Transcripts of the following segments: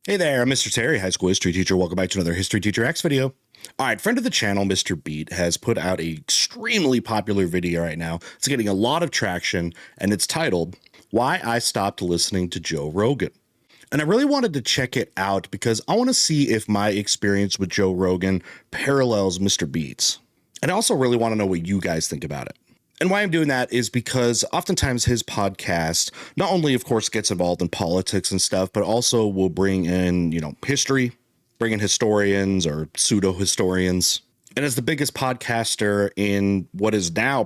Hey there, I'm Mr. Terry, high school history teacher. Welcome back to another History Teacher X video. All right, friend of the channel, Mr. Beat, has put out an extremely popular video right now. It's getting a lot of traction, and it's titled, Why I Stopped Listening to Joe Rogan. And I really wanted to check it out because I want to see if my experience with Joe Rogan parallels Mr. Beat's. And I also really want to know what you guys think about it. And why I'm doing that is because oftentimes his podcast not only, of course, gets involved in politics and stuff, but also will bring in, history, bring in historians or pseudo historians. And as the biggest podcaster in what is now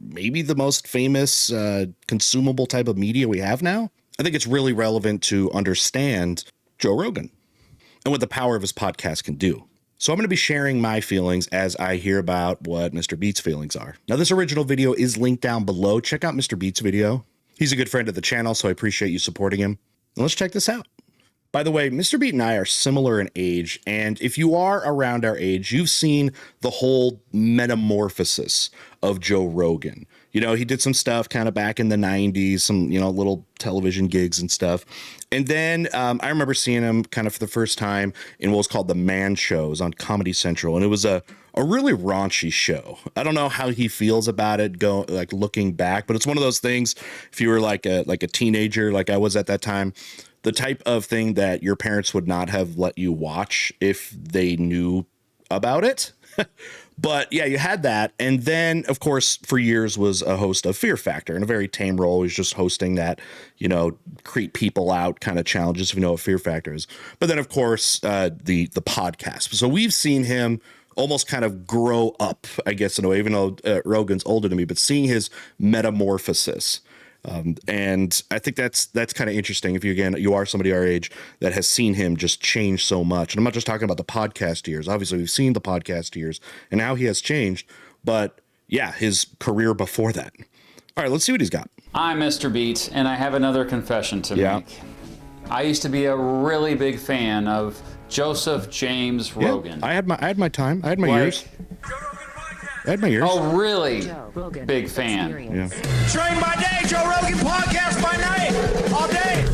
maybe the most famous consumable type of media we have now, I think it's really relevant to understand Joe Rogan and what the power of his podcast can do. So I'm going to be sharing my feelings as I hear about what Mr. Beat's feelings are. Now, this original video is linked down below. Check out Mr. Beat's video. He's a good friend of the channel, so I appreciate you supporting him. And let's check this out. By the way, Mr. Beat and I are similar in age, and if you are around our age, you've seen the whole metamorphosis of Joe Rogan. He did some stuff kind of back in the 90s, some, little television gigs and stuff. And then I remember seeing him kind of for the first time in what was called the Man Shows on Comedy Central. And it was a really raunchy show. I don't know how he feels about it looking back, but it's one of those things, if you were like a teenager, like I was at that time, the type of thing that your parents would not have let you watch if they knew about it. But yeah, you had that. And then, of course, for years was a host of Fear Factor in a very tame role. He was just hosting that, creep people out kind of challenges, if you know what Fear Factor is. But then, of course, the podcast. So we've seen him almost kind of grow up, I guess, in a way, even though Rogan's older than me, but seeing his metamorphosis. And I think that's kind of interesting if you are somebody our age that has seen him just change so much. And I'm not just talking about the podcast years. Obviously, we've seen the podcast years and how he has changed. But yeah, his career before that. All right, let's see what he's got. I'm Mr. Beat, and I have another confession to make. I used to be a really big fan of Joseph James Rogan. I had my time. I had my years. I had my years. Oh, really? Big fan. Yeah. Train by day, Joe Rogan podcast by night, all day.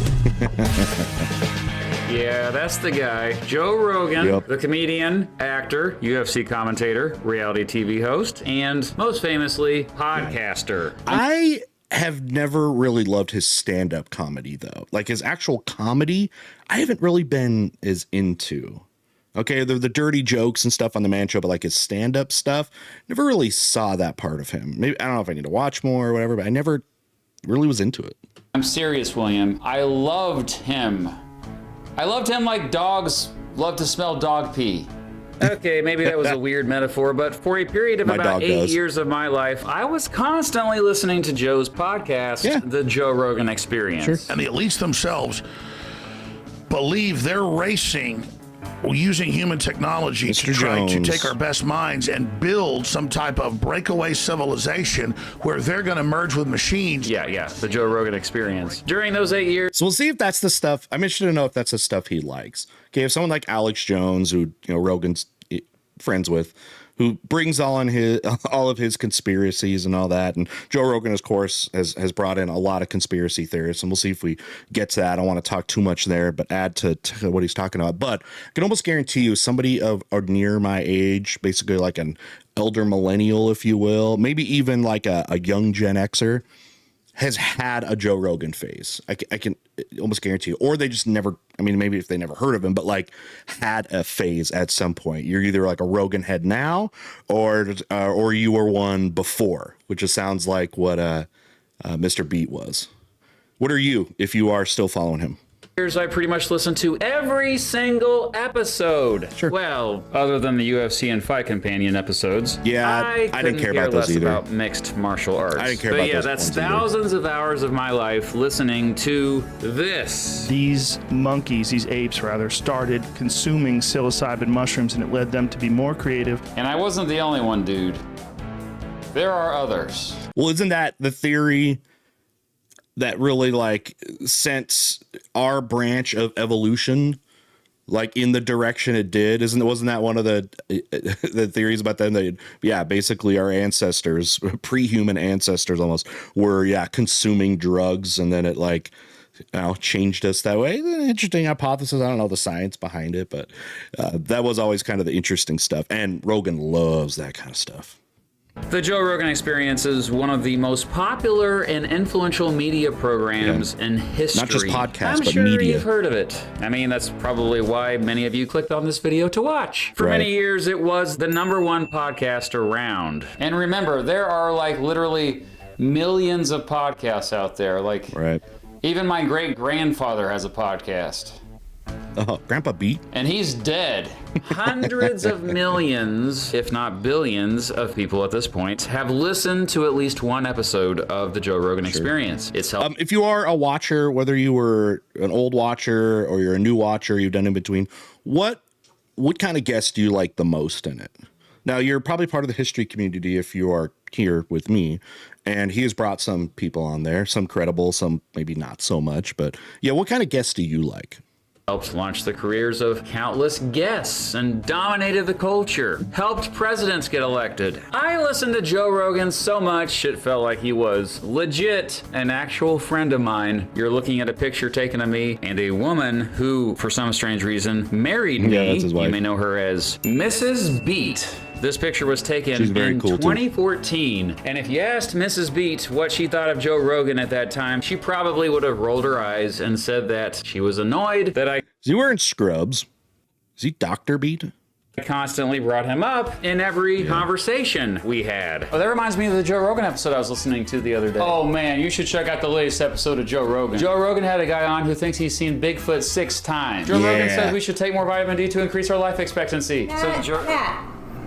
Yeah, that's the guy. Joe Rogan, the comedian, actor, UFC commentator, reality TV host, and most famously, podcaster. I have never really loved his stand-up comedy, though. Like his actual comedy, I haven't really been as into. Okay, the dirty jokes and stuff on the Man Show, but like his stand-up stuff, never really saw that part of him. Maybe I don't know if I need to watch more or whatever, but I never really was into it. I'm serious, William. I loved him. I loved him like dogs love to smell dog pee. Okay, maybe that was a weird metaphor, but for a period of about 8 years of my life, I was constantly listening to Joe's podcast, The Joe Rogan Experience. Sure. And the elites themselves believe they're racing using human technology to try to take our best minds and build some type of breakaway civilization where they're going to merge with machines. Yeah, the Joe Rogan Experience. During those 8 years. So we'll see if that's the stuff. I'm interested to know if that's the stuff he likes. Okay, if someone like Alex Jones, who Rogan's friends with, who brings all of his conspiracies and all that. And Joe Rogan, of course, has brought in a lot of conspiracy theorists, and we'll see if we get to that. I don't want to talk too much there, but add to what he's talking about. But I can almost guarantee you somebody of near my age, basically like an elder millennial, if you will, maybe even like a young Gen Xer, has had a Joe Rogan phase. I can almost guarantee you. Or they just never, maybe if they never heard of him, but like had a phase at some point. You're either like a Rogan head now or you were one before, which just sounds like what Mr. Beat was. What are you if you are still following him? I pretty much listened to every single episode. Sure. Well, other than the UFC and Fight Companion episodes. Yeah, I didn't care about those either. About mixed martial arts. I didn't care about those. Yeah, that's thousands of hours of my life listening to this. These monkeys, these apes rather, started consuming psilocybin mushrooms, and it led them to be more creative. And I wasn't the only one, dude. There are others. Well, isn't that the theory that really sent our branch of evolution in the direction it did? Wasn't that one of the theories about them? Basically our ancestors, pre-human ancestors almost, were consuming drugs, and then it changed us that way. Interesting hypothesis. I don't know the science behind it, but that was always kind of the interesting stuff. And Rogan loves that kind of stuff. The Joe Rogan Experience is one of the most popular and influential media programs in history. Not just podcasts, I'm but sure media. You've heard of it. I mean, that's probably why many of you clicked on this video to watch. For many years, it was the #1 podcast around. And remember, there are like literally millions of podcasts out there. Like, even my great-grandfather has a podcast. Grandpa Beat. And he's dead. Hundreds of millions, if not billions, of people at this point have listened to at least one episode of the Joe Rogan Experience. It's helped. If you are a watcher, whether you were an old watcher or you're a new watcher, you've done in between, what kind of guests do you like the most in it? Now, you're probably part of the history community if you are here with me, and he has brought some people on there, some credible, some maybe not so much, but yeah, what kind of guests do you like? Helped launch the careers of countless guests and dominated the culture. Helped presidents get elected. I listened to Joe Rogan so much it felt like he was legit an actual friend of mine. You're looking at a picture taken of me and a woman who, for some strange reason, married me. That's his wife. You may know her as Mrs. Beat. This picture was taken in cool 2014. And if you asked Mrs. Beat what she thought of Joe Rogan at that time, she probably would have rolled her eyes and said that she was annoyed that I... Is he wearing scrubs? Is he Dr. Beat? Constantly brought him up in every conversation we had. Oh, that reminds me of the Joe Rogan episode I was listening to the other day. Oh man, you should check out the latest episode of Joe Rogan. Joe Rogan had a guy on who thinks he's seen Bigfoot 6 times. Joe Rogan says we should take more vitamin D to increase our life expectancy. Matt,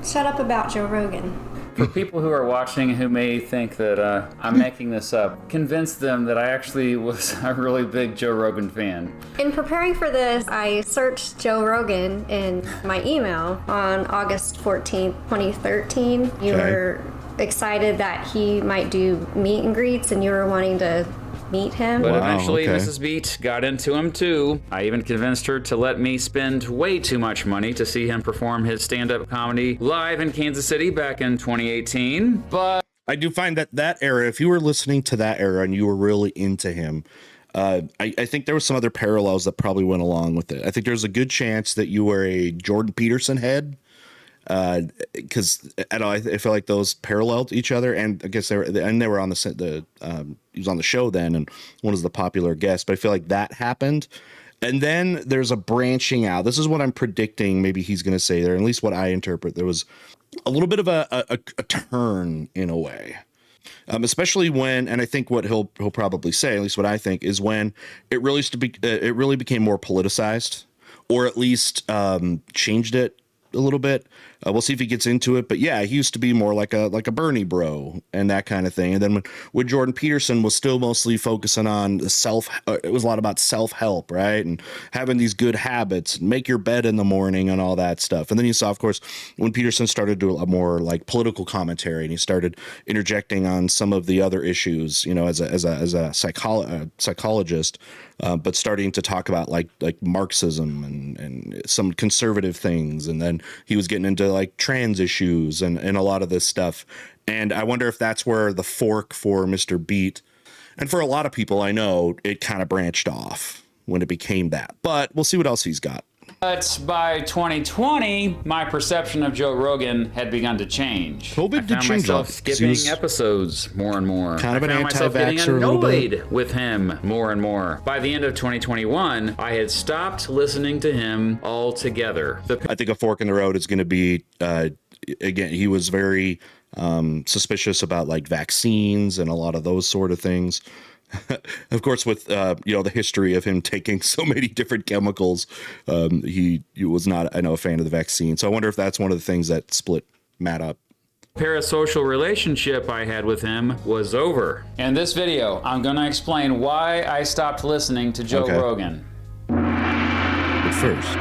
shut up about Joe Rogan. For people who are watching who may think that I'm making this up, convince them that I actually was a really big Joe Rogan fan. In preparing for this, I searched Joe Rogan in my email on August 14th, 2013. You were excited that he might do meet and greets and you were wanting to meet him. But eventually Mrs. Beat got into him too. I even convinced her to let me spend way too much money to see him perform his stand-up comedy live in Kansas City back in 2018. But I do find that era, if you were listening to that era and you were really into him, I think there was some other parallels that probably went along with it. I think there's a good chance that you were a Jordan Peterson head. Because I don't know, I feel like those paralleled each other, and I guess they were on he was on the show then, and one was the popular guest. But I feel like that happened, and then there's a branching out. This is what I'm predicting. Maybe he's going to say there, at least what I interpret. There was a little bit of a turn in a way, especially when, and I think what he'll probably say, at least what I think, is when it really became more politicized, or at least changed it a little bit. We'll see if he gets into it, but yeah, he used to be more like a Bernie bro and that kind of thing. And then when Jordan Peterson was still mostly focusing on it was a lot about self-help, right? And having these good habits, make your bed in the morning and all that stuff. And then you saw, of course, when Peterson started to do a more like political commentary and he started interjecting on some of the other issues, you know, as a psychologist, but starting to talk about like Marxism and some conservative things. And then he was getting into like trans issues and a lot of this stuff. And I wonder if that's where the fork for Mr. Beat, and for a lot of people I know, it kind of branched off when it became that. But we'll see what else he's got. But by 2020, my perception of Joe Rogan had begun to change. COVID did change myself skipping episodes more and more. Kind of an anti-vaxxer, getting annoyed with him more and more. By the end of 2021, I had stopped listening to him altogether. I think a fork in the road is going to be, again, he was very suspicious about like vaccines and a lot of those sort of things. Of course, with the history of him taking so many different chemicals, he was not, I know, a fan of the vaccine. So I wonder if that's one of the things that split Matt up. Parasocial relationship I had with him was over. In this video, I'm going to explain why I stopped listening to Joe Rogan. But first,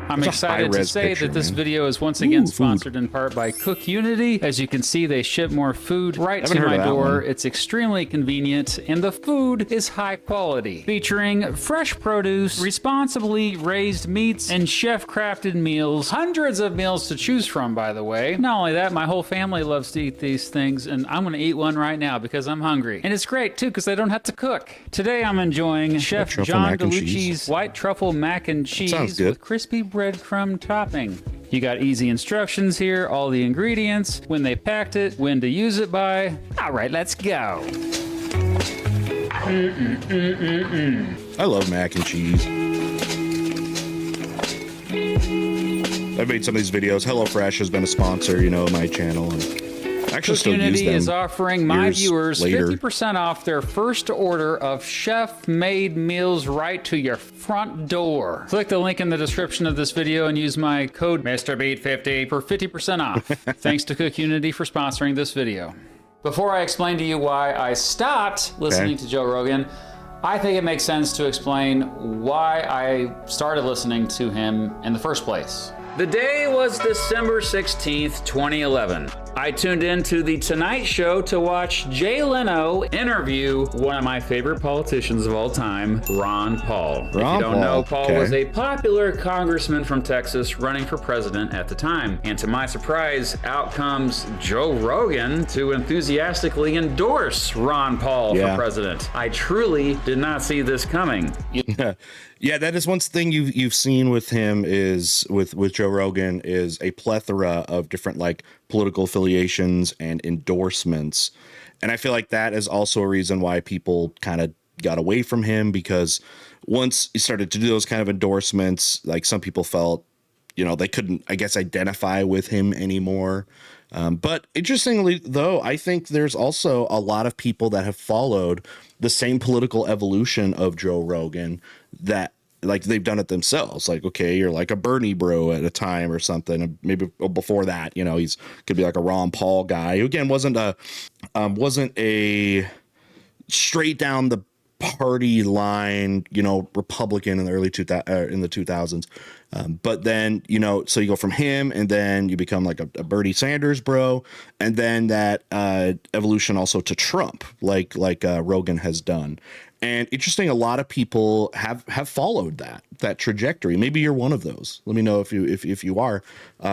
I'm excited to say that this video is once again sponsored in part by Cook Unity. As you can see, they ship more food right to my door. It's extremely convenient, and the food is high quality, featuring fresh produce, responsibly raised meats, and chef-crafted meals. Hundreds of meals to choose from, by the way. Not only that, my whole family loves to eat these things, and I'm gonna eat one right now because I'm hungry. And it's great, too, because I don't have to cook. Today, I'm enjoying Chef John DeLucci's white truffle mac and cheese with crispy breadcrumb topping. You got easy instructions here, all the ingredients, when they packed it, when to use it by. All right, let's go. I love mac and cheese. I've made some of these videos. HelloFresh has been a sponsor, you know, of my channel. And I actually still use them. Community is offering my viewers 50% off their first order of chef-made meals right to your front door. Click the link in the description of this video and use my code mrbeat50 for 50% off. Thanks to Cook Unity for sponsoring this video. Before I explain to you why I stopped listening to Joe Rogan, I think it makes sense to explain why I started listening to him in the first place. The day was December 16th, 2011. I tuned into The Tonight Show to watch Jay Leno interview one of my favorite politicians of all time, Ron Paul. If you don't know, Paul was a popular congressman from Texas running for president at the time. And to my surprise, out comes Joe Rogan to enthusiastically endorse Ron Paul for president. I truly did not see this coming. Yeah, that is one thing you've seen with him is with Joe Rogan is a plethora of different like political affiliations and endorsements. And I feel like that is also a reason why people kind of got away from him, because once he started to do those kind of endorsements, like some people felt, you know, they couldn't, I guess, identify with him anymore. But interestingly, though, I think there's also a lot of people that have followed the same political evolution of Joe Rogan that like they've done it themselves. Like, okay, you're like a Bernie bro at a time or something. And maybe before that, you know, he's could be like a Ron Paul guy who again wasn't a straight down the party line, you know, Republican in the early 2000s. But then, you know, so you go from him and then you become like a Bernie Sanders bro. And then that evolution also to Trump, like Rogan has done. And interesting, a lot of people have followed that trajectory. Maybe you're one of those. Let me know if you are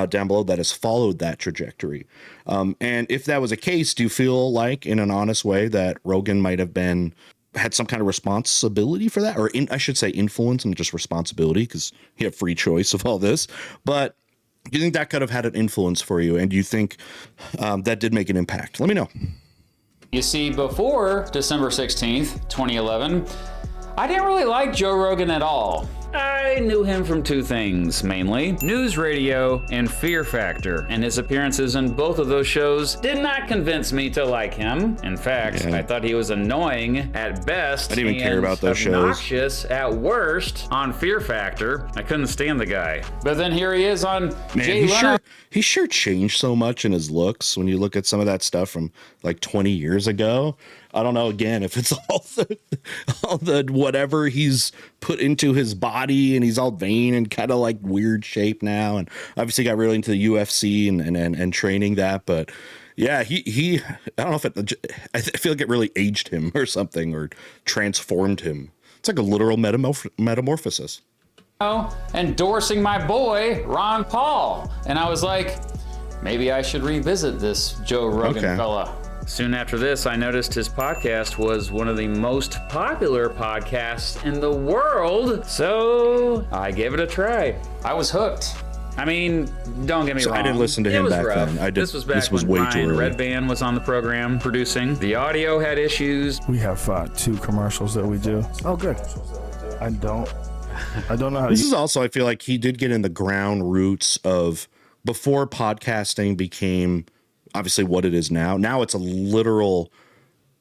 down below that has followed that trajectory. And if that was a case, do you feel like in an honest way that Rogan might have had some kind of responsibility for that, or I should say influence and just responsibility, because he had free choice of all this. But do you think that could have had an influence for you? And do you think that did make an impact? Let me know. You see, before December 16th, 2011, I didn't really like Joe Rogan at all. I knew him from two things, mainly News Radio and Fear Factor, and his appearances in both of those shows did not convince me to like him. In fact, I thought he was annoying at best. I didn't even care about those shows. Obnoxious at worst on Fear Factor. I couldn't stand the guy. But then here he is on Jay Leno. He sure changed so much in his looks when you look at some of that stuff from like 20 years ago. I don't know, again, if it's all the whatever he's put into his body, and he's all vain and kind of like weird shape now. And obviously got really into the UFC and training that. But yeah, he I don't know if I feel like it really aged him or something, or transformed him. It's like a literal metamorphosis. Endorsing my boy, Ron Paul. And I was like, maybe I should revisit this Joe Rogan fella. Soon after this, I noticed his podcast was one of the most popular podcasts in the world, so I gave it a try. I was hooked. I mean, don't get me wrong. I didn't listen to him back then. I did. This was back when Ryan Redband was on the program producing. The audio had issues. We have 2 commercials that we do. Oh, good. I don't know how. This is also, I feel like he did get in the ground roots of before podcasting became obviously what it is now. Now it's a literal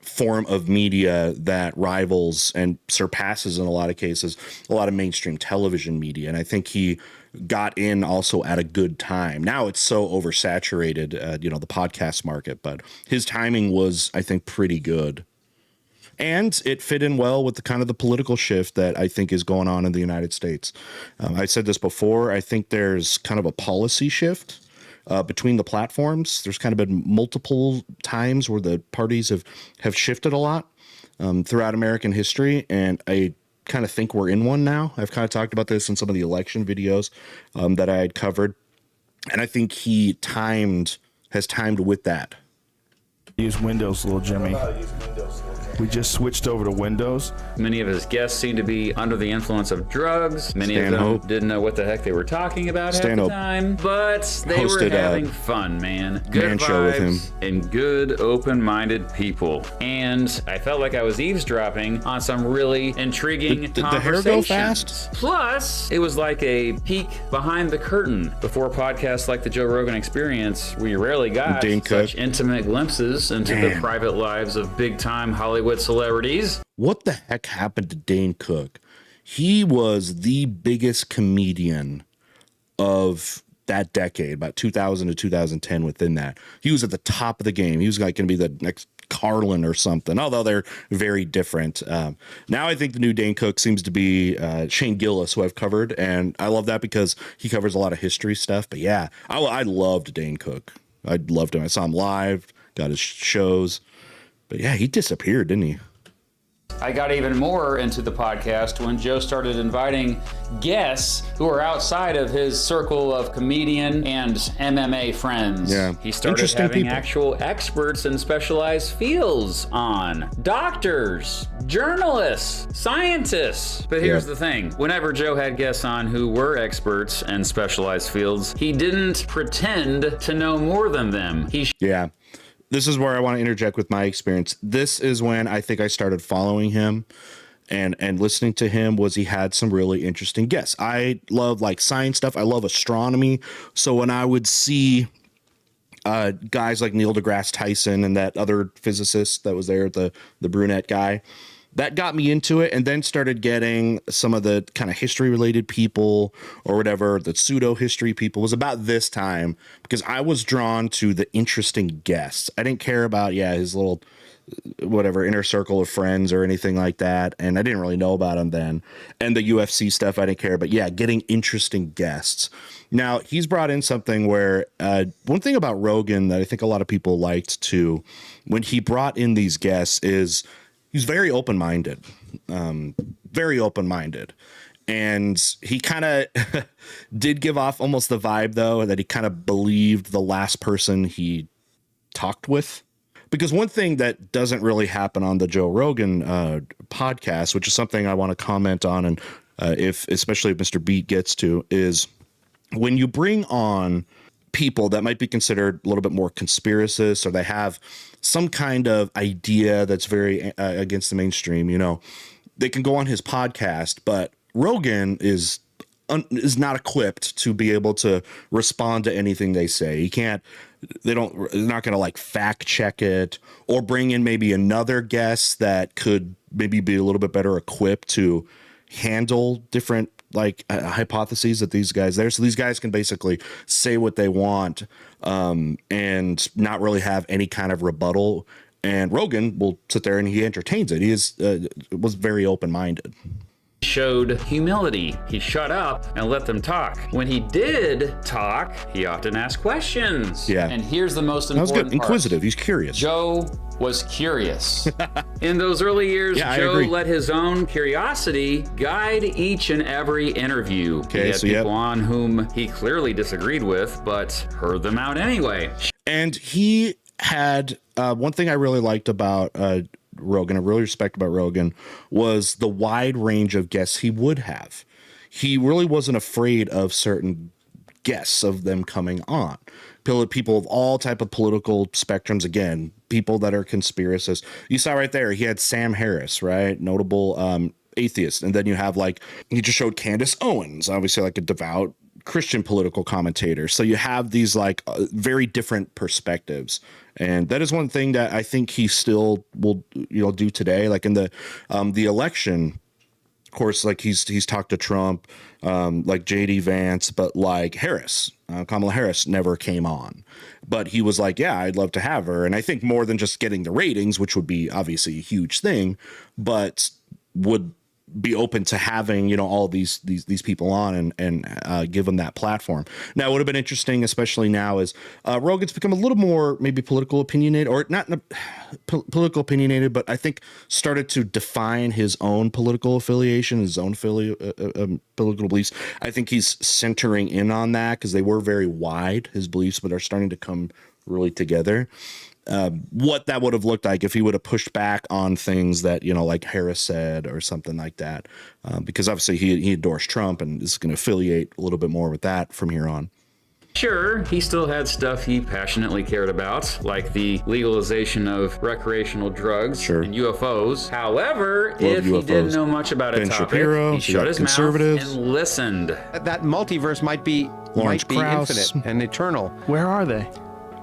form of media that rivals and surpasses in a lot of cases a lot of mainstream television media. And I think he got in also at a good time. Now it's so oversaturated, the podcast market, but his timing was, I think, pretty good. And it fit in well with the kind of the political shift that I think is going on in the United States. I said this before. I think there's kind of a policy shift between the platforms. There's kind of been multiple times where the parties have shifted a lot throughout American history. And I kind of think we're in one now. I've kind of talked about this in some of the election videos that I had covered. And I think he has timed with that. Use Windows, little Jimmy. We just switched over to Windows. Many of his guests seem to be under the influence of drugs. Many of them didn't know what the heck they were talking about half the time, but they were having fun, man. Good vibes with him. And good, open-minded people. And I felt like I was eavesdropping on some really intriguing conversations. Did the hair go fast? Plus, it was like a peek behind the curtain before podcasts like the Joe Rogan Experience, where you rarely got such intimate glimpses into the private lives of big-time Hollywood celebrities. What the heck happened to Dane Cook? He was the biggest comedian of that decade, about 2000 to 2010. Within that, he was at the top of the game. He was like going to be the next Carlin or something, although they're very different. Now I think the new Dane Cook seems to be Shane Gillis, who I've covered, and I love that because he covers a lot of history stuff. But yeah, I loved Dane Cook. I loved him. I saw him live, got his shows. But yeah, he disappeared, didn't he? I got even more into the podcast when Joe started inviting guests who are outside of his circle of comedian and MMA friends. Yeah. He started having actual experts in specialized fields on. Doctors, journalists, scientists. But here's the thing. Whenever Joe had guests on who were experts in specialized fields, he didn't pretend to know more than them. This is where I want to interject with my experience. This is when I think I started following him and listening to him. He had some really interesting guests. I love like science stuff. I love astronomy. So when I would see guys like Neil deGrasse Tyson and that other physicist that was there, the brunette guy, that got me into it, and then started getting some of the kind of history related people or whatever, the pseudo history people. Was about this time because I was drawn to the interesting guests. I didn't care about, his little whatever inner circle of friends or anything like that. And I didn't really know about him then. And the UFC stuff, I didn't care. But yeah, getting interesting guests. Now, he's brought in something where one thing about Rogan that I think a lot of people liked too, when he brought in these guests, is he's very open-minded, and he kind of did give off almost the vibe, though, that he kind of believed the last person he talked with. Because one thing that doesn't really happen on the Joe Rogan podcast, which is something I want to comment on, and especially if Mr. Beat gets to, is when you bring on people that might be considered a little bit more conspiracists, or they have some kind of idea that's very against the mainstream, they can go on his podcast, but Rogan is not equipped to be able to respond to anything they say. They're not going to like fact check it or bring in maybe another guest that could maybe be a little bit better equipped to handle different hypotheses that these guys there. So these guys can basically say what they want and not really have any kind of rebuttal. And Rogan will sit there and he entertains it. He was very open-minded. Showed humility. He shut up and let them talk. When he did talk, he often asked questions. Yeah. And here's the most important part. That was good. Part. Inquisitive. He's curious. Joe was curious. In those early years, Joe let his own curiosity guide each and every interview. Okay, he had people on whom he clearly disagreed with, but heard them out anyway. And he had one thing I really liked about Rogan, I really respect about Rogan, was the wide range of guests he would have. He really wasn't afraid of certain guests, of them coming on. People of all type of political spectrums, again, people that are conspiracists. You saw right there, he had Sam Harris, right? Notable atheist. And then you have he just showed Candace Owens, obviously like a devout Christian political commentator. So you have these very different perspectives. And that is one thing that I think he still will, do today. Like in the election, Of course, like he's talked to Trump, like JD Vance, but like Harris, Kamala Harris never came on. But he was like, yeah, I'd love to have her. And I think more than just getting the ratings, which would be obviously a huge thing, but would be open to having, you know, all these people on and give them that platform. Now, it would have been interesting, especially now, as Rogan's become a little more maybe political opinionated, or not political opinionated, but I think started to define his own political affiliation, his own political beliefs. I think he's centering in on that because they were very wide, his beliefs, but are starting to come really together. What that would have looked like if he would have pushed back on things that, you know, like Harris said or something like that, because obviously he endorsed Trump and is going to affiliate a little bit more with that from here on. Sure, he still had stuff he passionately cared about, like the legalization of recreational drugs and UFOs. However, if he didn't know much about a topic, he shut his mouth and listened. That multiverse might be infinite and eternal. Where are they?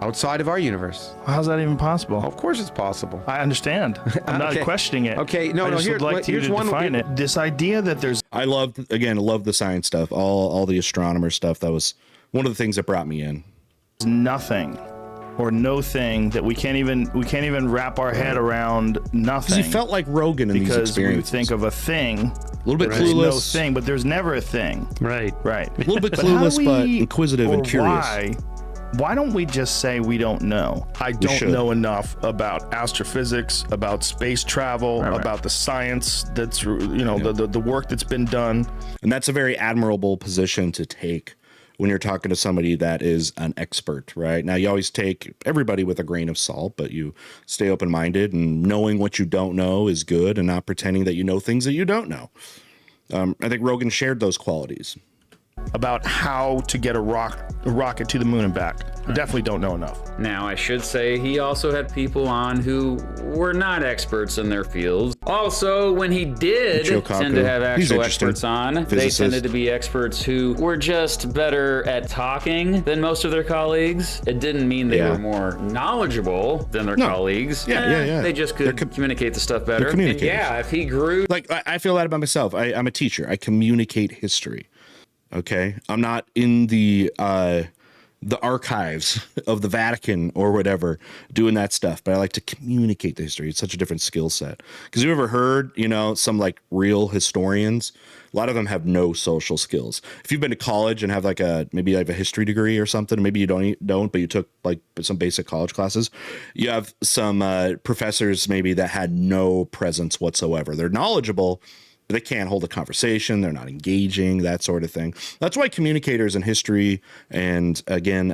Outside of our universe. How's that even possible? Of course it's possible. I understand. I'm not questioning it. Okay, no, I just would like you to define it. This idea that there's... I love the science stuff, all the astronomer stuff. That was one of the things that brought me in. Nothing or no thing that we can't even wrap our head around nothing. Because he felt like Rogan in these experiences. Because we think of a thing. A little bit clueless. There's no thing, but there's never a thing. Right. Right. A little bit clueless, but inquisitive and curious. Why don't we just say we don't know? I don't know enough about astrophysics, about space travel, about the science that's, you know, the work that's been done. And that's a very admirable position to take when you're talking to somebody that is an expert, right? Now, you always take everybody with a grain of salt, but you stay open-minded, and knowing what you don't know is good, and not pretending that you know things that you don't know. I think Rogan shared those qualities. About how to get a rocket to the moon and back. Definitely don't know enough. Now, I should say he also had people on who were not experts in their fields. Also, when he did tend to have actual experts on, they tended to be experts who were just better at talking than most of their colleagues. It didn't mean they were more knowledgeable than their colleagues. They just could communicate the stuff better. And if he grew... Like, I feel that about myself. I'm a teacher. I communicate history. Okay, I'm not in the archives of the Vatican or whatever doing that stuff, but I like to communicate the history. It's such a different skill set. Because you ever heard, you know, some like real historians, a lot of them have no social skills. If you've been to college and have like maybe a history degree or something, maybe you don't, but you took like some basic college classes, you have some professors maybe that had no presence whatsoever. They're knowledgeable, but they can't hold a conversation. They're not engaging, that sort of thing. That's why communicators in history and, again,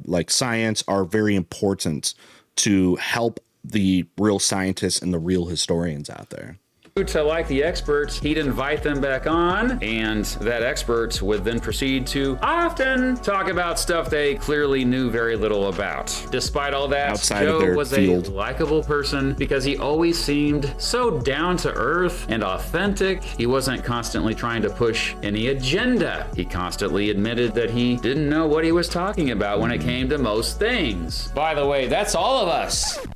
like science are very important to help the real scientists and the real historians out there. To like the experts, he'd invite them back on, and that expert would then proceed to often talk about stuff they clearly knew very little about. Despite all that, Joe was a likable person because he always seemed so down to earth and authentic. He wasn't constantly trying to push any agenda. He constantly admitted that he didn't know what he was talking about when it came to most things. By the way, that's all of us.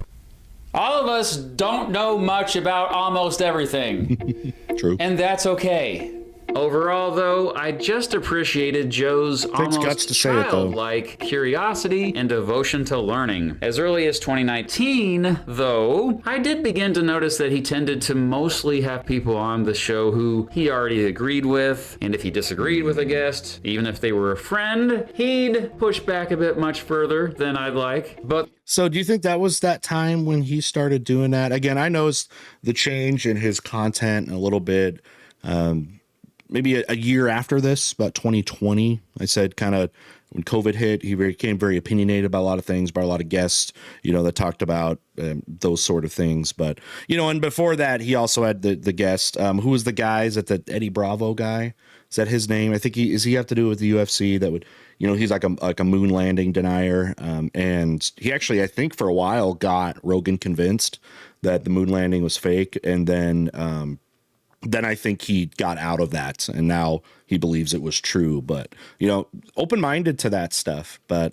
All of us don't know much about almost everything. True. And that's okay. Overall, though, I just appreciated Joe's almost childlike curiosity and devotion to learning. As early as 2019, though, I did begin to notice that he tended to mostly have people on the show who he already agreed with, and if he disagreed with a guest, even if they were a friend, he'd push back a bit much further than I'd like. So do you think that was that time when he started doing that? Again, I noticed the change in his content a little bit. Maybe a year after this, about 2020, I said kind of when COVID hit, he became very opinionated about a lot of things, brought a lot of guests, you know, that talked about those sort of things. But, you know, and before that, he also had the guest, who was the guy, is that the Eddie Bravo guy? Is that his name? I think he have to do with the UFC that would, you know, he's like a moon landing denier. And he actually, I think for a while got Rogan convinced that the moon landing was fake. And then I think he got out of that, and now he believes it was true. But, you know, open-minded to that stuff. But,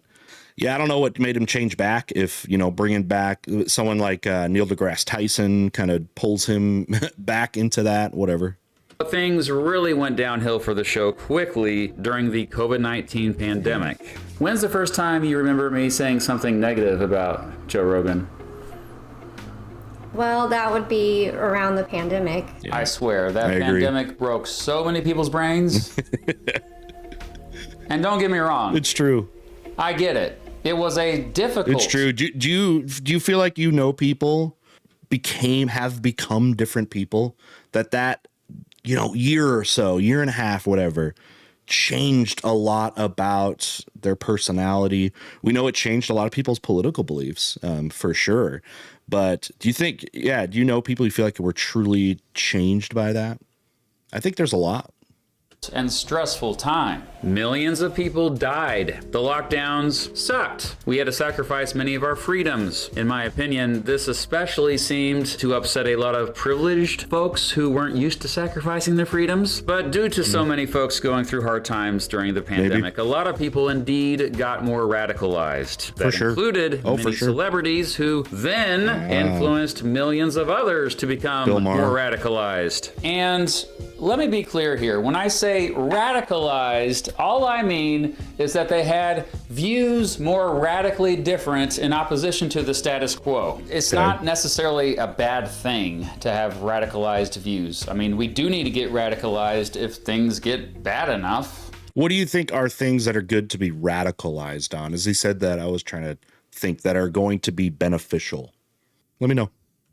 yeah, I don't know what made him change back. If, you know, bringing back someone like Neil deGrasse Tyson kind of pulls him back into that, whatever. Things really went downhill for the show quickly during the COVID-19 pandemic. When's the first time you remember me saying something negative about Joe Rogan? Well, that would be around the pandemic. Yeah. I swear, that pandemic broke so many people's brains. And don't get me wrong. It's true. I get it. It was a difficult... It's true. Do you feel like people have become different people? That year or so, year and a half, whatever, changed a lot about their personality. We know it changed a lot of people's political beliefs, for sure. But do you know people who feel like were truly changed by that? I think there's a lot. And stressful time. Millions of people died. The lockdowns sucked. We had to sacrifice many of our freedoms. In my opinion, this especially seemed to upset a lot of privileged folks who weren't used to sacrificing their freedoms. But due to so many folks going through hard times during the pandemic, a lot of people indeed got more radicalized. That included many celebrities who then influenced millions of others to become more radicalized. And let me be clear here. When I say radicalized, all I mean is that they had views more radically different in opposition to the status quo. It's not necessarily a bad thing to have radicalized views. I mean, we do need to get radicalized if things get bad enough. What do you think are things that are good to be radicalized on? As he said that, I was trying to think that are going to be beneficial. Let me know.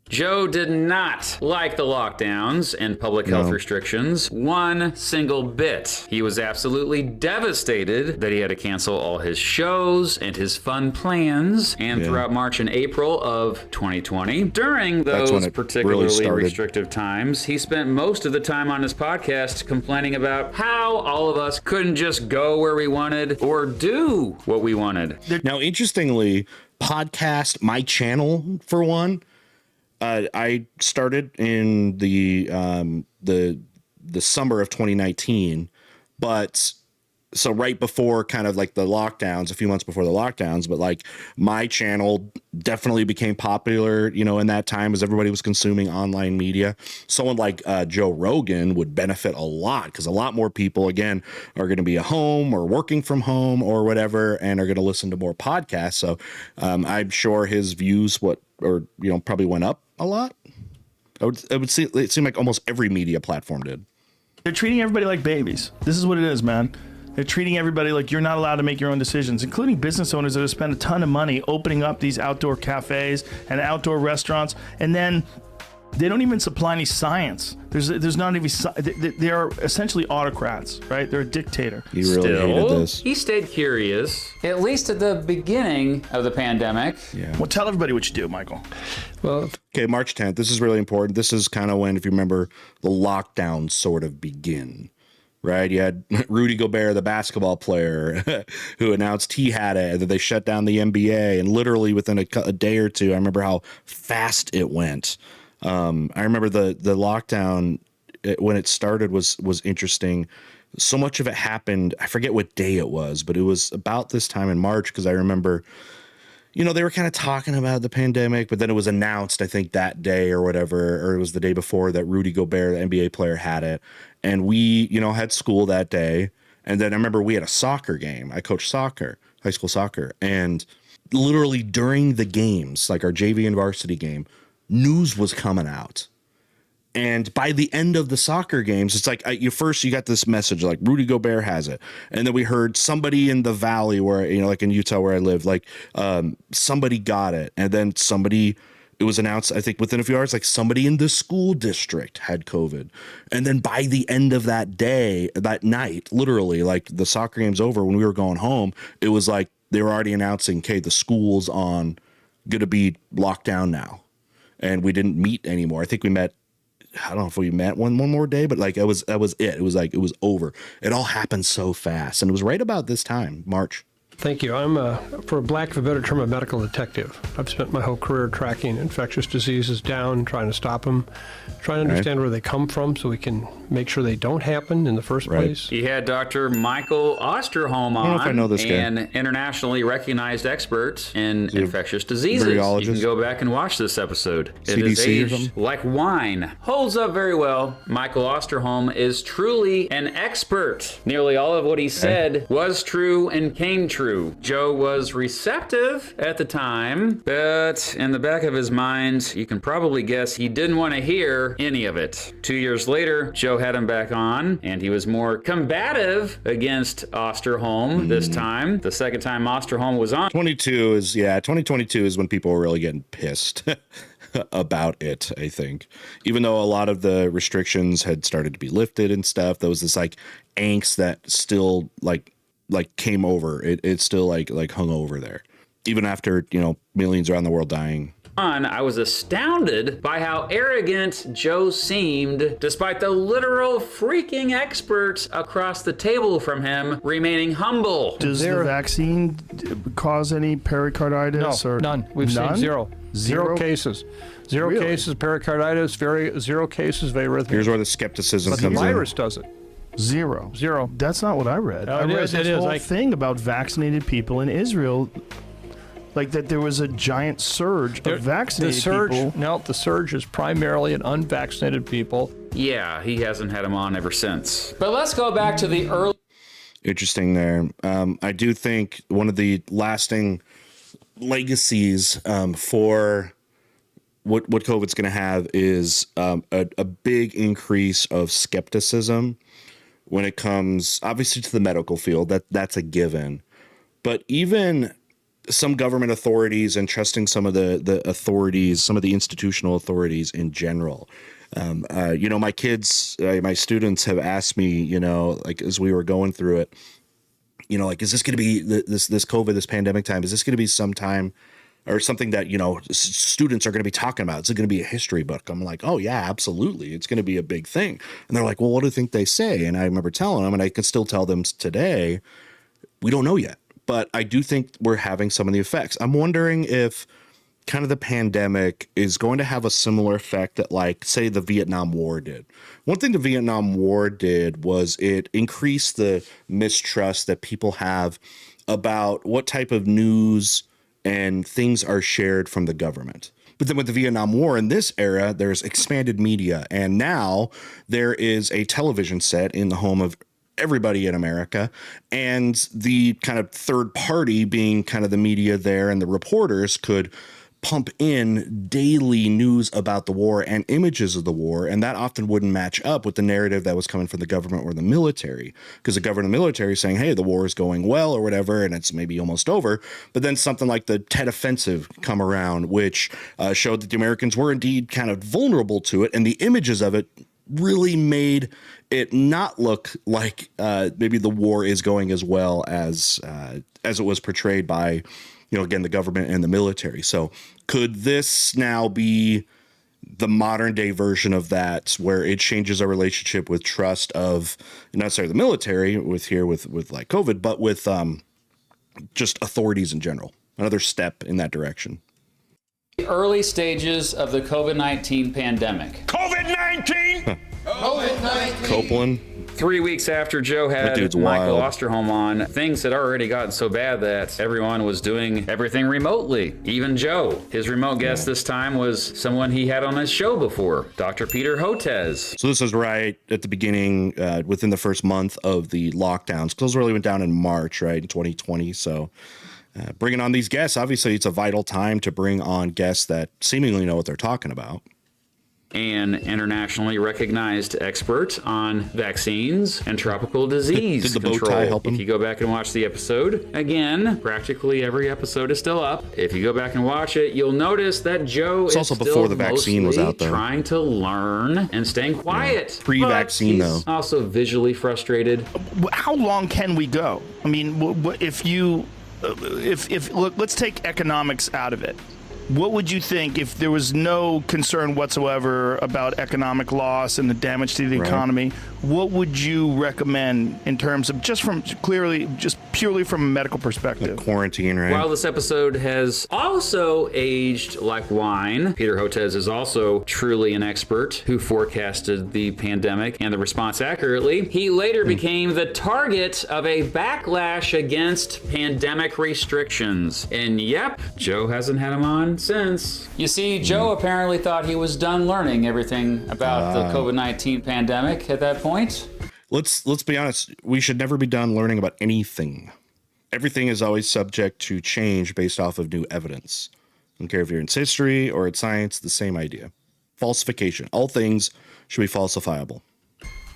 Joe did not like the lockdowns and public health restrictions one single bit. He was absolutely devastated that he had to cancel all his shows and his fun plans. And throughout March and April of 2020, during those particularly restrictive times, he spent most of the time on his podcast complaining about how all of us couldn't just go where we wanted or do what we wanted. Now, interestingly, my channel, for one, I started in the summer of 2019, but so right before kind of like the lockdowns, a few months before the lockdowns, but like my channel definitely became popular, in that time as everybody was consuming online media. Someone like Joe Rogan would benefit a lot because a lot more people, again, are going to be at home or working from home or whatever, and are going to listen to more podcasts. So I'm sure his views probably went up a lot. It seemed like almost every media platform did. They're treating everybody like babies. This is what it is, man. They're treating everybody like you're not allowed to make your own decisions, including business owners that have spent a ton of money opening up these outdoor cafes and outdoor restaurants, and then they don't even supply any science. There's not even. They are essentially autocrats, right? They're a dictator. You really hated this. He stayed curious, at least at the beginning of the pandemic. Yeah. Well, tell everybody what you do, Michael. Well, okay, March 10th. This is really important. This is kind of when, if you remember, the lockdowns sort of begin. Right, you had Rudy Gobert, the basketball player, who announced he had it, that they shut down the NBA, and literally within a day or two, I remember how fast it went. I remember the lockdown when it started was interesting. So much of it happened. I forget what day it was, but it was about this time in March, because I remember, they were kind of talking about the pandemic, but then it was announced, I think, that day or whatever, or it was the day before, that Rudy Gobert, the NBA player, had it. And we, had school that day. And then I remember we had a soccer game. I coached soccer, high school soccer. And literally during the games, like our JV and varsity game, news was coming out. And by the end of the soccer games, it's like you got this message like Rudy Gobert has it. And then we heard somebody in the valley where, like in Utah where I live, like somebody got it. And then it was announced, I think within a few hours, like somebody in the school district had COVID. And then by the end of that night, literally, like the soccer game's over, when we were going home, it was like they were already announcing, okay, the school's going to be locked down now. And we didn't meet anymore. I think we met, I don't know if we met one more day, but like that was it. It was like, it was over. It all happened so fast. And it was right about this time, March. Thank you. I'm, for lack of a better term, a medical detective. I've spent my whole career tracking infectious diseases down, trying to stop them, trying to understand where they come from so we can make sure they don't happen in the first place. He had Dr. Michael Osterholm on, I don't know if I know this guy. an internationally recognized expert in infectious diseases. You can go back and watch this episode. It is aged like wine. Holds up very well. Michael Osterholm is truly an expert. Nearly all of what he said was true and came true. Joe was receptive at the time, but in the back of his mind, you can probably guess he didn't want to hear any of it. 2 years later, Joe had him back on, and he was more combative against Osterholm this time. The second time Osterholm was on. 2022 is when people were really getting pissed about it, I think. Even though a lot of the restrictions had started to be lifted and stuff, there was this like angst that still like came over. It still like hung over there. Even after, millions around the world dying. I was astounded by how arrogant Joe seemed, despite the literal freaking experts across the table from him remaining humble. Does the vaccine cause any pericarditis? No, or none. We've seen zero. Zero cases. Zero Really? cases pericarditis, zero cases of arrhythmia. Here's where the skepticism But comes the virus does it. Zero. That's not what I read. I read this whole thing about vaccinated people in Israel. Like that there was a giant surge of vaccinated people. No, the surge is primarily in unvaccinated people. Yeah, he hasn't had him on ever since. But let's go back to the early... Interesting there. I do think one of the lasting legacies for what COVID's going to have is a big increase of skepticism when it comes, obviously, to the medical field. That's a given. But even some government authorities and trusting some of the authorities, some of the institutional authorities in general. My kids, my students have asked me, like as we were going through it, is this going to be this COVID, this pandemic time? Is this going to be some time or something that, students are going to be talking about? Is it going to be a history book? I'm like, oh yeah, absolutely. It's going to be a big thing. And they're like, well, what do you think they say? And I remember telling them, and I can still tell them today, we don't know yet. But I do think we're having some of the effects. I'm wondering if kind of the pandemic is going to have a similar effect that, like, say, the Vietnam War did. One thing the Vietnam War did was it increased the mistrust that people have about what type of news and things are shared from the government. But then with the Vietnam War in this era, there's expanded media. And now there is a television set in the home of everybody in America, and the kind of third party being kind of the media there, and the reporters could pump in daily news about the war and images of the war, and that often wouldn't match up with the narrative that was coming from the government or the military, because the government and the military is saying, hey, the war is going well or whatever, and it's maybe almost over. But then something like the Tet Offensive come around, which showed that the Americans were indeed kind of vulnerable to it, and the images of it really made it not look like maybe the war is going as well as it was portrayed by, again, the government and the military. So could this now be the modern day version of that, where it changes our relationship with trust of not necessarily the military with like COVID, but with just authorities in general? Another step in that direction. The early stages of the COVID-19 pandemic. COVID-19! COVID-19! Copeland. 3 weeks after Joe had Michael Osterholm on, things had already gotten so bad that everyone was doing everything remotely, even Joe. His remote guest this time was someone he had on his show before, Dr. Peter Hotez. So this was right at the beginning, within the first month of the lockdowns. Those really went down in March, right, in 2020. So bringing on these guests, obviously it's a vital time to bring on guests that seemingly know what they're talking about. An internationally recognized expert on vaccines and tropical disease Did the control. bow tie help him? If you go back and watch the episode, again, practically every episode is still up. If you go back and watch it, you'll notice that Joe is also still before the vaccine was out there, trying to learn and staying quiet. Yeah. Pre-vaccine, though. Also visually frustrated. How long can we go? I mean, if look, let's take economics out of it. what would you think if there was no concern whatsoever about economic loss and the damage to the economy? What would you recommend in terms of just purely from a medical perspective? Like quarantine, right? While this episode has also aged like wine, Peter Hotez is also truly an expert who forecasted the pandemic and the response accurately. He later became the target of a backlash against pandemic restrictions. And yep, Joe hasn't had him on since. You see, Joe apparently thought he was done learning everything about the COVID-19 pandemic at that point. Let's be honest. We should never be done learning about anything. Everything is always subject to change based off of new evidence. I don't care if you're in history or it's science, the same idea. Falsification. All things should be falsifiable.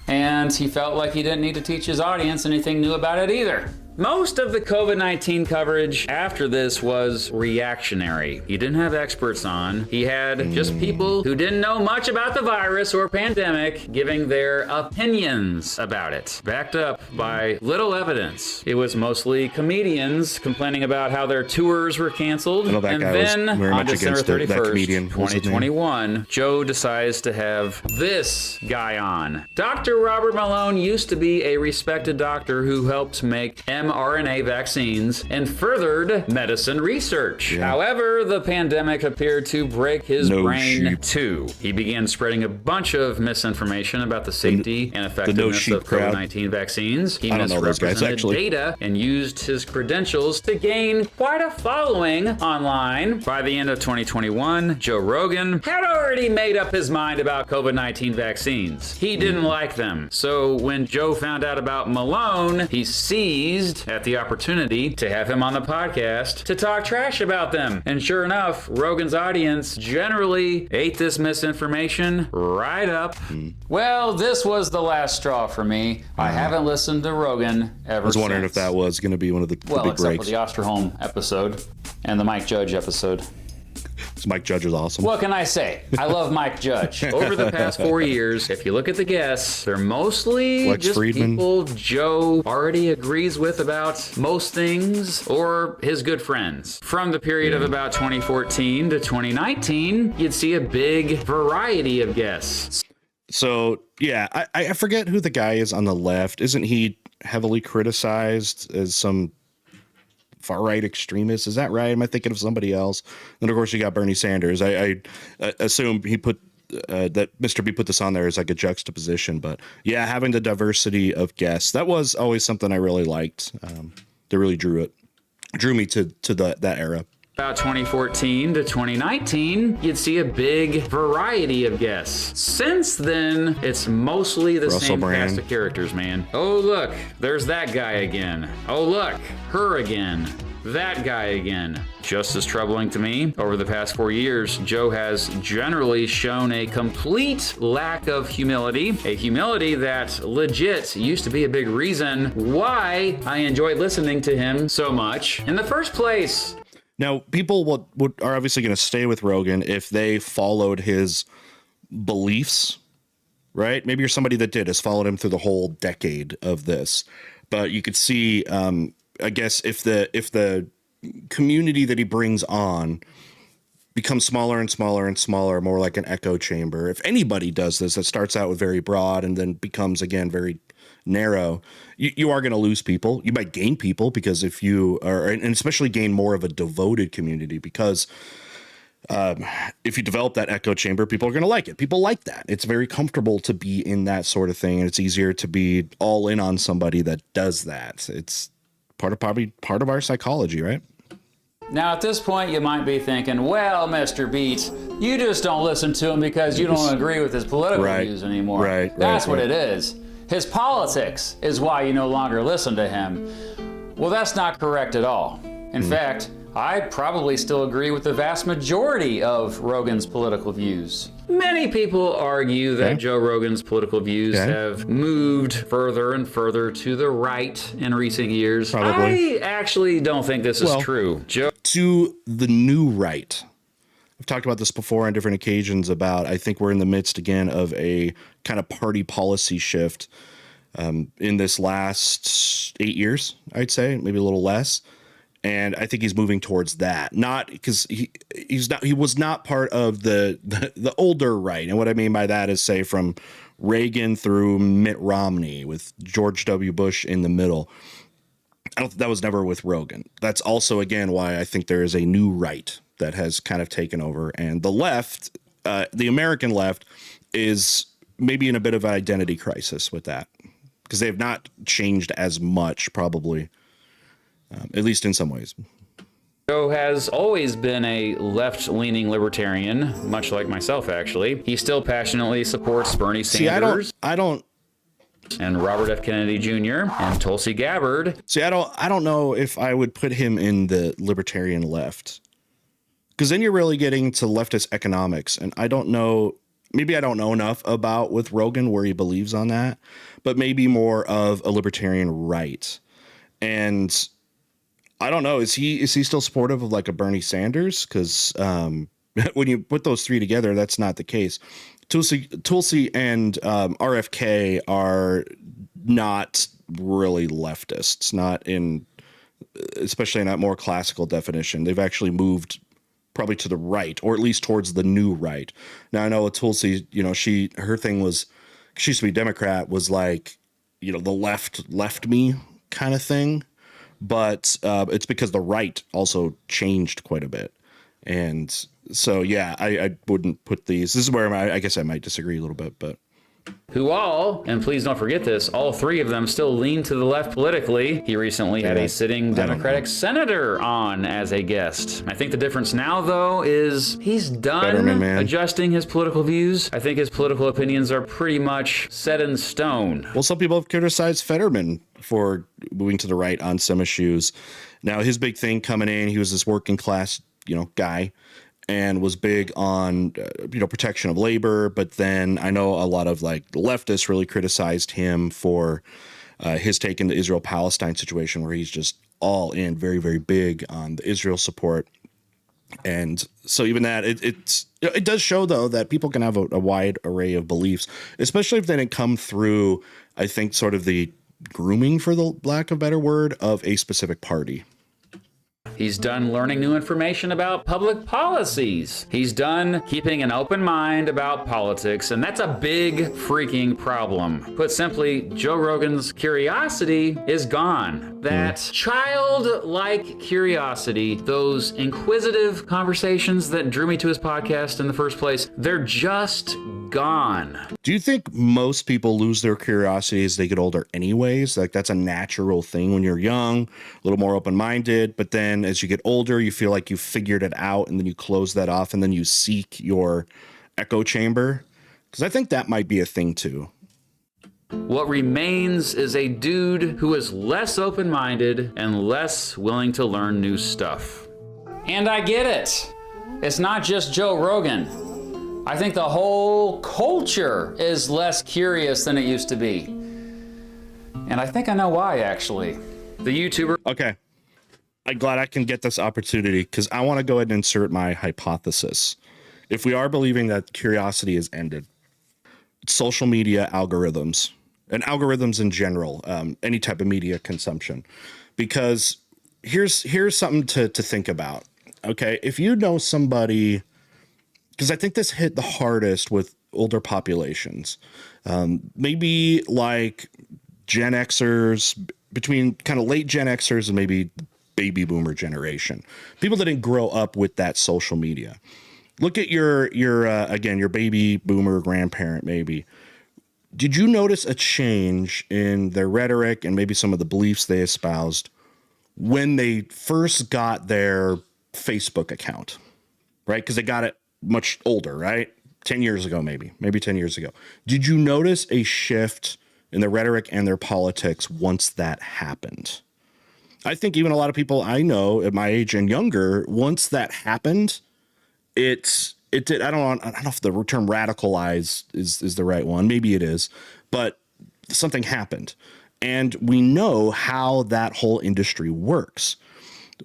And he felt like he didn't need to teach his audience anything new about it either. Most of the COVID-19 coverage after this was reactionary. He didn't have experts on. He had just people who didn't know much about the virus or pandemic giving their opinions about it, backed up by little evidence. It was mostly comedians complaining about how their tours were canceled. I that and guy then was very on much December against 31st, that comedian. 2021, Joe decides to have this guy on. Dr. Robert Malone used to be a respected doctor who helped make mRNA vaccines and furthered medicine research. Yeah. However, the pandemic appeared to break his brain sheep. too. He began spreading a bunch of misinformation about the safety and effectiveness of COVID-19 vaccines. He misrepresented data and used his credentials to gain quite a following online. By the end of 2021, Joe Rogan had already made up his mind about COVID-19 vaccines. He didn't like them. So when Joe found out about Malone, he seized at the opportunity to have him on the podcast to talk trash about them. And sure enough, Rogan's audience generally ate this misinformation right up. Well, this was the last straw for me. I haven't listened to Rogan ever since. I was wondering if that was going to be one of the big breaks. Except for the Osterholm episode and the Mike Judge episode. Mike Judge is awesome. What can I say? I love Mike Judge. Over the past 4 years, if you look at the guests, they're mostly Lex just Friedman. people Joe already agrees with about most things, or his good friends. From the period of about 2014 to 2019, you'd see a big variety of guests. So, yeah, I forget who the guy is on the left. Isn't he heavily criticized as some far-right extremist? Is that right? Am I thinking of somebody else? And of course, you got Bernie Sanders. I assume he put that Mr. B put this on there as like a juxtaposition. But yeah, having the diversity of guests, that was always something I really liked. That really drew me to that era. About 2014 to 2019, you'd see a big variety of guests. Since then, it's mostly the Russell same Brand. cast of characters, man. Oh, look, there's that guy again. Oh, look, her again. That guy again. Just as troubling to me, over the past 4 years, Joe has generally shown a complete lack of humility, a humility that legit used to be a big reason why I enjoyed listening to him so much in the first place. Now, people are obviously going to stay with Rogan if they followed his beliefs, right? Maybe you're somebody that has followed him through the whole decade of this, but you could see, I guess, if the community that he brings on becomes smaller and smaller and smaller, more like an echo chamber. If anybody does this, that starts out with very broad and then becomes again very narrow, you are going to lose people. You might gain people because if you are, and especially gain more of a devoted community, because if you develop that echo chamber, people are going to like it. People like that. It's very comfortable to be in that sort of thing, and it's easier to be all in on somebody that does that. It's probably part of our psychology, right? Now, at this point, you might be thinking, well, Mr. Beat, you just don't listen to him because you don't agree with his political views anymore. That's what it is. His politics is why you no longer listen to him. Well, that's not correct at all. In fact, I probably still agree with the vast majority of Rogan's political views. Many people argue that Joe Rogan's political views have moved further and further to the right in recent years. Probably. I actually don't think this is true. To the new right. I've talked about this before on different occasions about, I think we're in the midst again of a kind of party policy shift in this last 8 years, I'd say, maybe a little less. And I think he's moving towards that, not because he was not part of the older right. And what I mean by that is, say, from Reagan through Mitt Romney with George W. Bush in the middle. That was never with Rogan. That's also, again, why I think there is a new right that has kind of taken over. And the left, the American left, is maybe in a bit of an identity crisis with that, because they have not changed as much, probably. At least in some ways. Joe has always been a left-leaning libertarian, much like myself, actually. He still passionately supports Bernie Sanders. I don't. And Robert F. Kennedy Jr. and Tulsi Gabbard. See, I don't know if I would put him in the libertarian left, because then you're really getting to leftist economics, and I don't know. Maybe I don't know enough about with Rogan where he believes on that, but maybe more of a libertarian right. And I don't know. Is he still supportive of like a Bernie Sanders? Because when you put those three together, that's not the case. Tulsi and RFK are not really leftists, not in, especially in that more classical definition. They've actually moved probably to the right, or at least towards the new right. Now I know with Tulsi, her thing was, she used to be Democrat, was like, the left me kind of thing. But it's because the right also changed quite a bit. And so, yeah, I wouldn't put these. This is where I guess I might disagree a little bit, but. Who all, and please don't forget this, all three of them still lean to the left politically. He recently had a sitting Democratic senator on as a guest. I think the difference now, though, is he's done adjusting his political views. I think his political opinions are pretty much set in stone. Well, some people have criticized Fetterman for moving to the right on some issues. Now, his big thing coming in, he was this working class, guy, and was big on, protection of labor. But then I know a lot of like leftists really criticized him for his take in the Israel-Palestine situation, where he's just all in, very, very big on the Israel support. And so even that, it does show, though, that people can have a wide array of beliefs, especially if they didn't come through, I think, sort of the grooming, for the lack of a better word, of a specific party. He's done learning new information about public policies. He's done keeping an open mind about politics, and that's a big freaking problem. Put simply, Joe Rogan's curiosity is gone. That childlike curiosity, those inquisitive conversations that drew me to his podcast in the first place, they're just gone. Do you think most people lose their curiosity as they get older anyways? Like, that's a natural thing when you're young, a little more open-minded, but then as you get older, you feel like you figured it out, and then you close that off, and then you seek your echo chamber? Because I think that might be a thing too. What remains is a dude who is less open-minded and less willing to learn new stuff. And I get it. It's not just Joe Rogan. I think the whole culture is less curious than it used to be. And I think I know why, actually. The YouTuber... Okay. I'm glad I can get this opportunity, because I want to go ahead and insert my hypothesis. If we are believing that curiosity is ended, social media algorithms, and algorithms in general, any type of media consumption, because here's something to think about. Okay, if you know somebody, because I think this hit the hardest with older populations, maybe like Gen Xers, between kind of late Gen Xers and maybe baby boomer generation, people that didn't grow up with that social media. Look at your baby boomer grandparent, maybe. Did you notice a change in their rhetoric and maybe some of the beliefs they espoused when they first got their Facebook account, right? Because they got it much older, right? 10 years ago, maybe 10 years ago. Did you notice a shift in their rhetoric and their politics once that happened? I think even a lot of people I know at my age and younger, once that happened, it did. I don't know if the term radicalize is the right one. Maybe it is, but something happened. And we know how that whole industry works.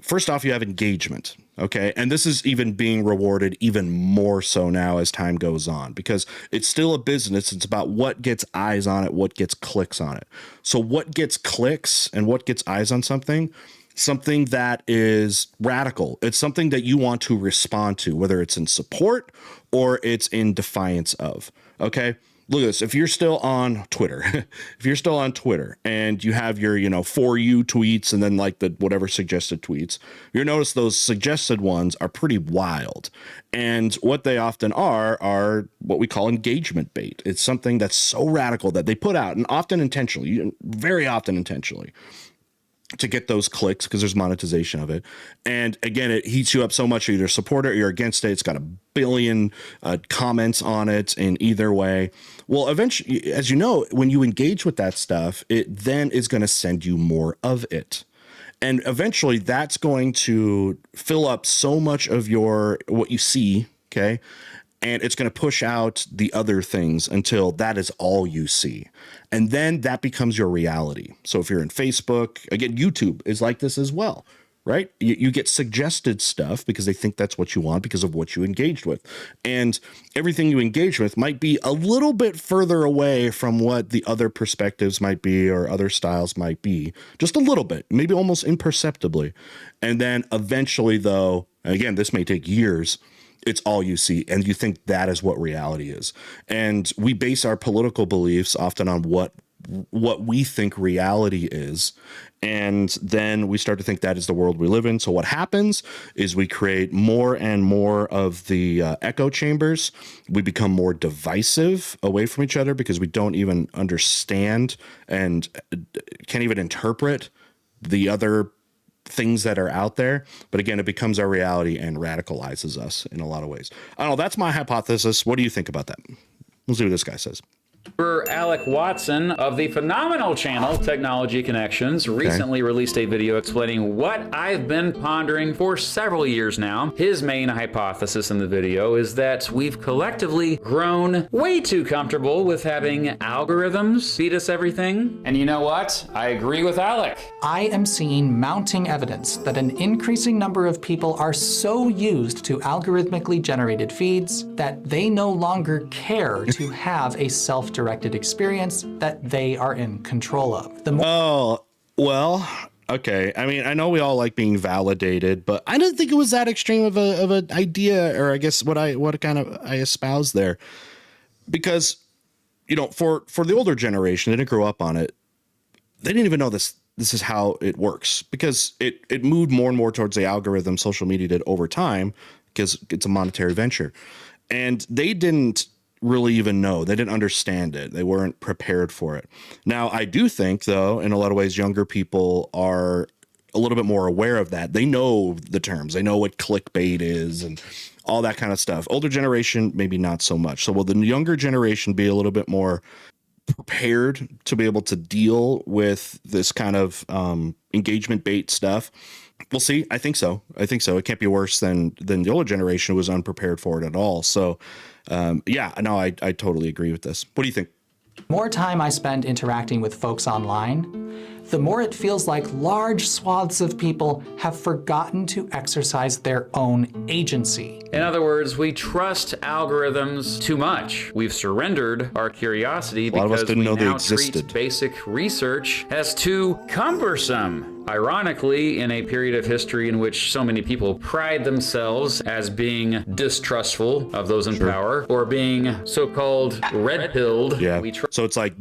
First off, you have engagement. Okay. And this is even being rewarded even more so now as time goes on, because it's still a business. It's about what gets eyes on it, what gets clicks on it. So what gets clicks and what gets eyes on something something that is radical. It's something that you want to respond to, whether it's in support or it's in defiance of. Okay. Look at this. If you're still on Twitter, and you have your, for you tweets and then like the whatever suggested tweets, you'll notice those suggested ones are pretty wild. And what they often are what we call engagement bait. It's something that's so radical that they put out, and often intentionally, very often intentionally, to get those clicks because there's monetization of it. And again, it heats you up so much. You're either support it or you're against it. It's got a billion comments on it in either way. Well, eventually, as you know, when you engage with that stuff, it then is going to send you more of it. And eventually that's going to fill up so much of what you see. Okay. And it's going to push out the other things until that is all you see. And then that becomes your reality. So if you're in Facebook, again, YouTube is like this as well, right? You get suggested stuff because they think that's what you want because of what you engaged with. And everything you engage with might be a little bit further away from what the other perspectives might be or other styles might be. Just a little bit, maybe almost imperceptibly. And then eventually, though, again, this may take years, it's all you see, and you think that is what reality is. And we base our political beliefs often on what we think reality is, and then we start to think that is the world we live in. So what happens is we create more and more of the echo chambers. We become more divisive away from each other because we don't even understand and can't even interpret the other things that are out there. But again, it becomes our reality and radicalizes us in a lot of ways. I don't know. That's my hypothesis. What do you think about that? We'll see what this guy says. Alec Watson of the phenomenal channel Technology Connections recently released a video explaining what I've been pondering for several years now. His main hypothesis in the video is that we've collectively grown way too comfortable with having algorithms feed us everything. And you know what? I agree with Alec. I am seeing mounting evidence that an increasing number of people are so used to algorithmically generated feeds that they no longer care to have a self-directed experience that they are in control of. Okay. I mean, I know we all like being validated, but I didn't think it was that extreme of an idea, or I guess what I espouse there, because for the older generation, they didn't grow up on it. They didn't even know this is how it works, because it moved more and more towards the algorithm. Social media did over time because it's a monetary venture, and they didn't really even know. They didn't understand it. They weren't prepared for it. Now, I do think, though, in a lot of ways, younger people are a little bit more aware of that. They know the terms. They know what clickbait is and all that kind of stuff. Older generation, maybe not so much. So will the younger generation be a little bit more prepared to be able to deal with this kind of engagement bait stuff? We'll see. I think so. It can't be worse than the older generation who was unprepared for it at all. So I totally agree with this. What do you think? More time I spend interacting with folks online, the more it feels like large swaths of people have forgotten to exercise their own agency. In other words, we trust algorithms too much. We've surrendered our curiosity because we now treat basic research as too cumbersome. Ironically, in a period of history in which so many people pride themselves as being distrustful of those in power, or being so-called red-pilled. Yeah. So it's like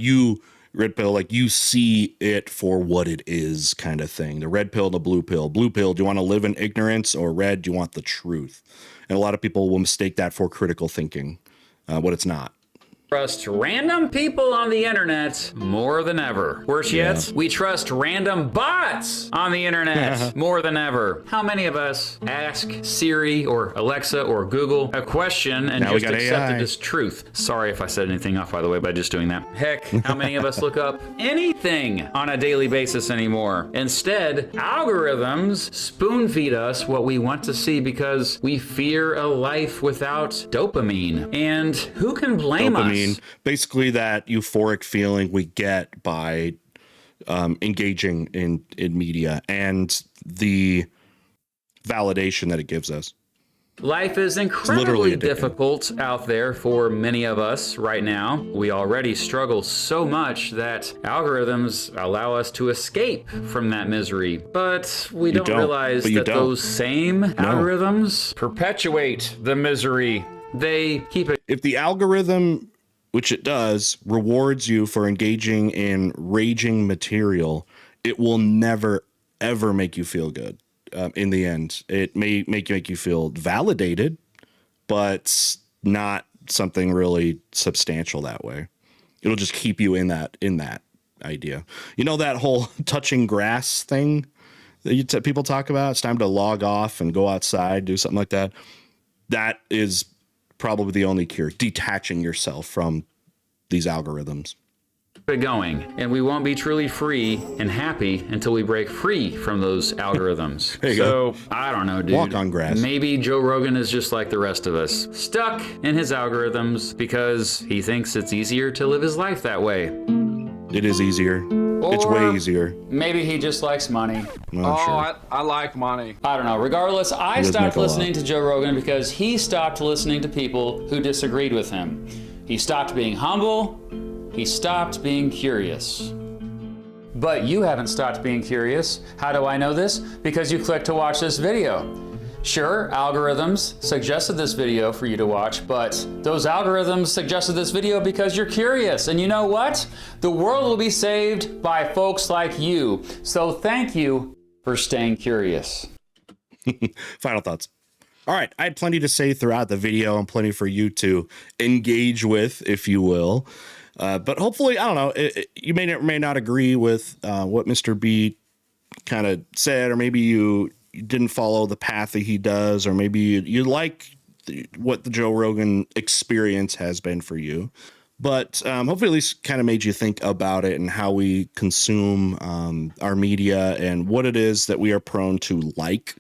red pill, like you see it for what it is, kind of thing. The red pill, the blue pill. Blue pill, do you want to live in ignorance? Or red, do you want the truth? And a lot of people will mistake that for critical thinking, what it's not. Trust random people on the internet more than ever. Worse yet, we trust random bots on the internet more than ever. How many of us ask Siri or Alexa or Google a question and just accept it as truth? Sorry if I said anything off, by the way, by just doing that. Heck, how many of us look up anything on a daily basis anymore? Instead, algorithms spoon feed us what we want to see because we fear a life without dopamine. And who can blame us? Basically that euphoric feeling we get by engaging in media and the validation that it gives us. Life is incredibly difficult out there for many of us right now. We already struggle so much that algorithms allow us to escape from that misery. But we don't realize that those same algorithms perpetuate the misery. They keep it. If the algorithm, which it does, rewards you for engaging in raging material, it will never, ever make you feel good. In the end, it may make you feel validated, but not something really substantial that way. It'll just keep you in that idea. You know, that whole touching grass thing that people talk about? It's time to log off and go outside, do something like that. That is probably the only cure, detaching yourself from these algorithms. Going, and we won't be truly free and happy until we break free from those algorithms. So I don't know, dude. Walk on grass. Maybe Joe Rogan is just like the rest of us, stuck in his algorithms because he thinks it's easier to live his life that way. It is easier. It's way easier. Maybe he just likes money. I like money. I don't know. Regardless, I stopped listening to Joe Rogan because he stopped listening to people who disagreed with him. He stopped being humble. He stopped being curious. But you haven't stopped being curious. How do I know this? Because you clicked to watch this video. Sure, algorithms suggested this video for you to watch, but those algorithms suggested this video because you're curious. And you know what? The world will be saved by folks like you. So thank you for staying curious. Final thoughts. All right, I had plenty to say throughout the video and plenty for you to engage with, if you will. But hopefully, I don't know, you may or may not agree with what Mr. B kind of said, or maybe you didn't follow the path that he does, or maybe you like what the Joe Rogan experience has been for you. But hopefully at least kind of made you think about it and how we consume our media and what it is that we are prone to like.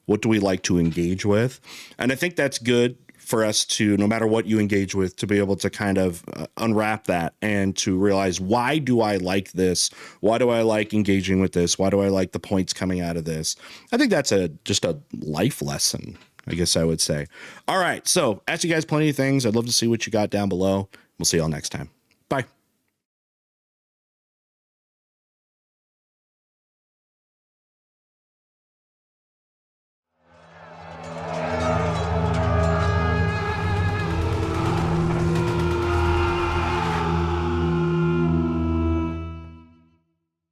What do we like to engage with? And I think that's good for us to, no matter what you engage with, to be able to kind of unwrap that and to realize, why do I like this? Why do I like engaging with this? Why do I like the points coming out of this? I think that's just a life lesson, I guess I would say. All right. So ask you guys plenty of things. I'd love to see what you got down below. We'll see y'all next time. Bye.